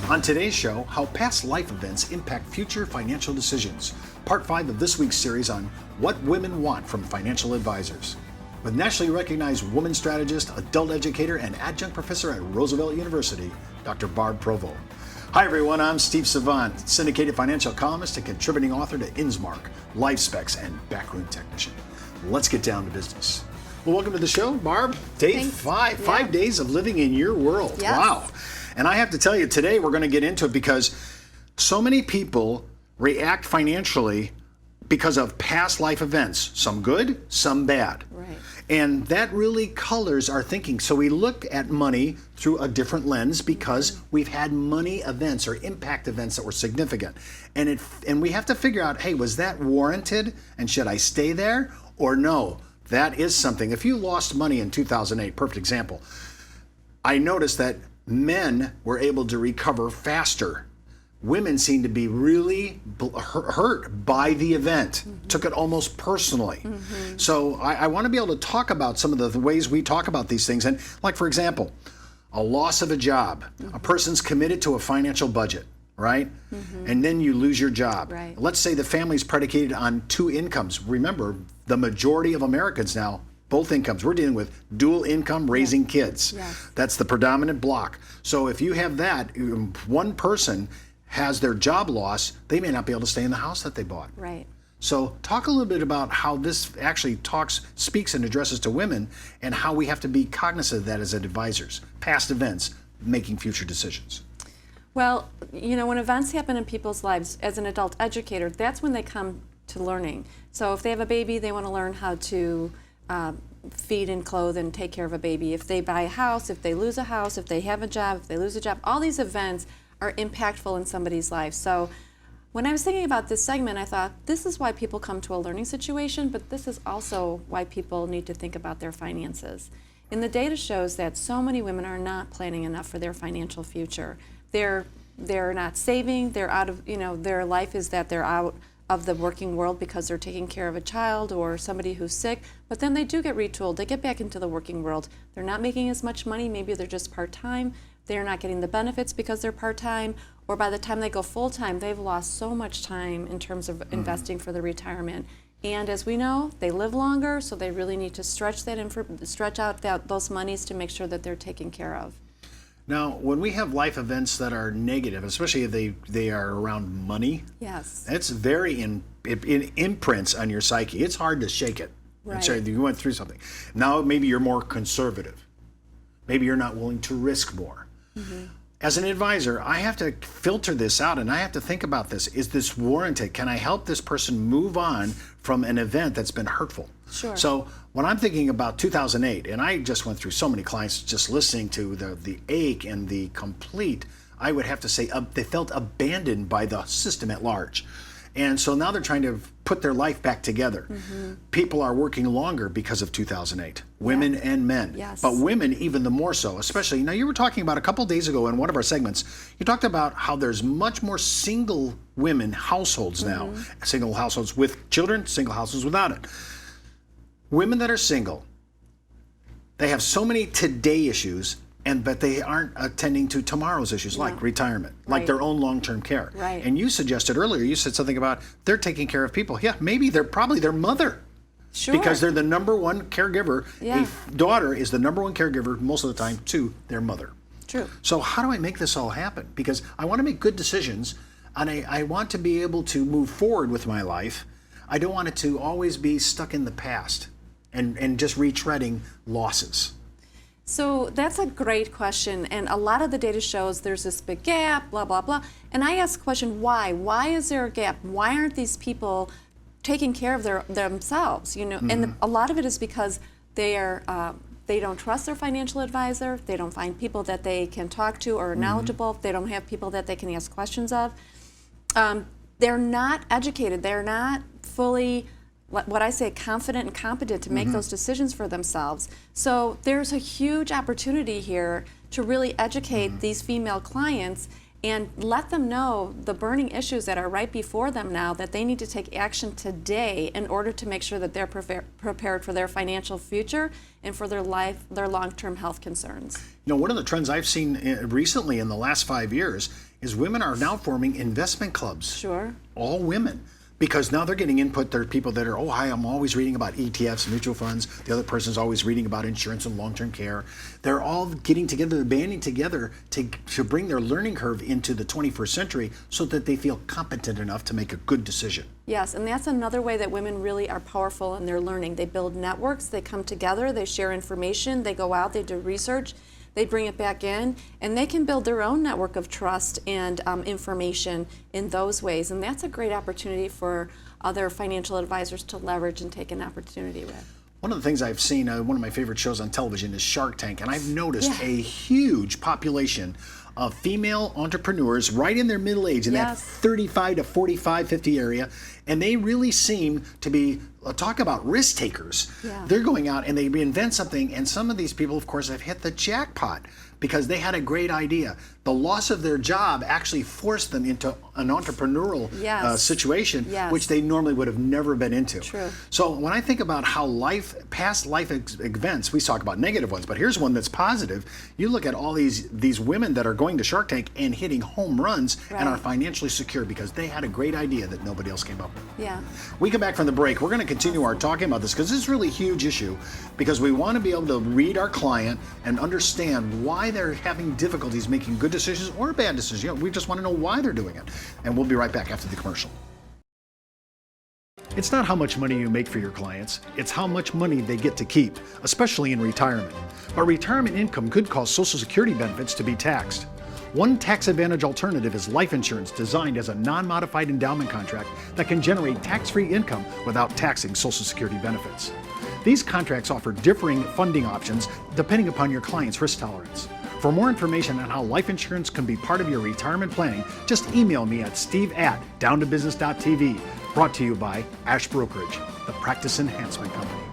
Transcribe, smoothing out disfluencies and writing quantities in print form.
On today's show, how past life events impact future financial decisions. Part 5 of this week's series on what women want from financial advisors. With nationally recognized woman strategist, adult educator, and adjunct professor at Roosevelt University, Dr. Barb Provost. Hi everyone, I'm Steve Savant, syndicated financial columnist and contributing author to InsMark, Life Specs, and Backroom Technician. Let's get down to business. Well, welcome to the show, Barb. Day Thanks. 5 days of living in your world. Yes. Wow. And I have to tell you, today we're going to get into it because so many people react financially because of past life events, some good, some bad. Right. And that really colors our thinking. So we look at money through a different lens because we've had money events or impact events that were significant. And we have to figure out, hey, was that warranted? And should I stay there or no? That is something. If you lost money in 2008, perfect example, I noticed that men were able to recover faster. Women seem to be really hurt by the event, took it almost personally. So I want to be able to talk about some of the ways we talk about these things. And like, for example, a loss of a job. A person's committed to a financial budget, right? And then you lose your job. Right. Let's say the family's predicated on two incomes. Remember, the majority of Americans now, both incomes. We're dealing with dual income raising kids. Yes. That's the predominant block. So if you have that, one person has their job loss, they may not be able to stay in the house that they bought. Right. So talk a little bit about how this actually speaks and addresses to women and how we have to be cognizant of that as advisors, past events, making future decisions. Well, you know, when events happen in people's lives, as an adult educator, that's when they come to learning. So if they have a baby, they want to learn how to feed and clothe and take care of a baby. If they buy a house, if they lose a house, if they have a job, if they lose a job, all these events are impactful in somebody's life. So when I was thinking about this segment, I thought this is why people come to a learning situation, but this is also why people need to think about their finances. And the data shows that so many women are not planning enough for their financial future. They're not saving, they're out of, their life is that they're out of the working world because they're taking care of a child or somebody who's sick, but then they do get retooled. They get back into the working world. They're not making as much money, maybe they're just part-time, they're not getting the benefits because they're part-time, or by the time they go full-time, they've lost so much time in terms of investing for the retirement. And as we know, they live longer, so they really need to stretch out those monies to make sure that they're taken care of. Now, when we have life events that are negative, especially if they are around money, yes, it's very it imprints on your psyche. It's hard to shake it. Right. So you went through something. Now maybe you're more conservative. Maybe you're not willing to risk more. As an advisor, I have to filter this out and I have to think about this. Is this warranted? Can I help this person move on from an event that's been hurtful? Sure. So when I'm thinking about 2008, and I just went through so many clients just listening to the ache and the complete, I would have to say they felt abandoned by the system at large. And so now they're trying to put their life back together. People are working longer because of 2008, women and men. Yes. But women even the more so, especially. Now you were talking about a couple days ago in one of our segments, you talked about how there's much more single women households now. Single households with children, single households without it. Women that are single, they have so many today issues, but they aren't attending to tomorrow's issues, like retirement, like their own long-term care. Right. And you suggested earlier, you said something about they're taking care of people. Yeah, maybe they're probably their mother. Sure. Because they're the number one caregiver. Yeah. A daughter is the number one caregiver most of the time to their mother. True. So how do I make this all happen? Because I want to make good decisions, and I want to be able to move forward with my life. I don't want it to always be stuck in the past and just retreading losses. So that's a great question, and a lot of the data shows there's this big gap, blah, blah, blah. And I ask the question, why? Why is there a gap? Why aren't these people taking care of themselves? And a lot of it is because they don't trust their financial advisor, they don't find people that they can talk to or are knowledgeable, they don't have people that they can ask questions of. They're not educated, they're not fully what I say, confident and competent to make those decisions for themselves. So there's a huge opportunity here to really educate these female clients and let them know the burning issues that are right before them now, that they need to take action today in order to make sure that they're prepared for their financial future and for their long-term health concerns. You know, one of the trends I've seen recently in the last 5 years is women are now forming investment clubs. Sure. All women. Because now they're getting input. There are people that are, oh, hi, I'm always reading about ETFs, mutual funds. The other person's always reading about insurance and long-term care. They're all getting together, banding together to bring their learning curve into the 21st century so that they feel competent enough to make a good decision. Yes, and that's another way that women really are powerful in their learning. They build networks, they come together, they share information, they go out, they do research, they bring it back in, and they can build their own network of trust and information in those ways. And that's a great opportunity for other financial advisors to leverage and take an opportunity with. One of the things I've seen, one of my favorite shows on television is Shark Tank, and I've noticed a huge population of female entrepreneurs right in their middle age, in that 35 to 45, 50 area, and they really seem to be, talk about risk takers. They're going out and they reinvent something, and some of these people, of course, have hit the jackpot because they had a great idea. The loss of their job actually forced them into an entrepreneurial situation, which they normally would have never been into. True. So when I think about how past life events, we talk about negative ones, but here's one that's positive. You look at all these women that are going to Shark Tank and hitting home runs and are financially secure because they had a great idea that nobody else came up with. Yeah. We come back from the break. We're going to continue our talking about this because this is really a huge issue because we want to be able to read our client and understand why they're having difficulties making good decisions or bad decisions. You know, we just want to know why they're doing it. And we'll be right back after the commercial. It's not how much money you make for your clients, it's how much money they get to keep, especially in retirement. But retirement income could cause Social Security benefits to be taxed. One tax advantage alternative is life insurance designed as a non-modified endowment contract that can generate tax-free income without taxing Social Security benefits. These contracts offer differing funding options depending upon your client's risk tolerance. For more information on how life insurance can be part of your retirement planning, just email me at steve@downtobusiness.tv. Brought to you by Ash Brokerage, the practice enhancement company.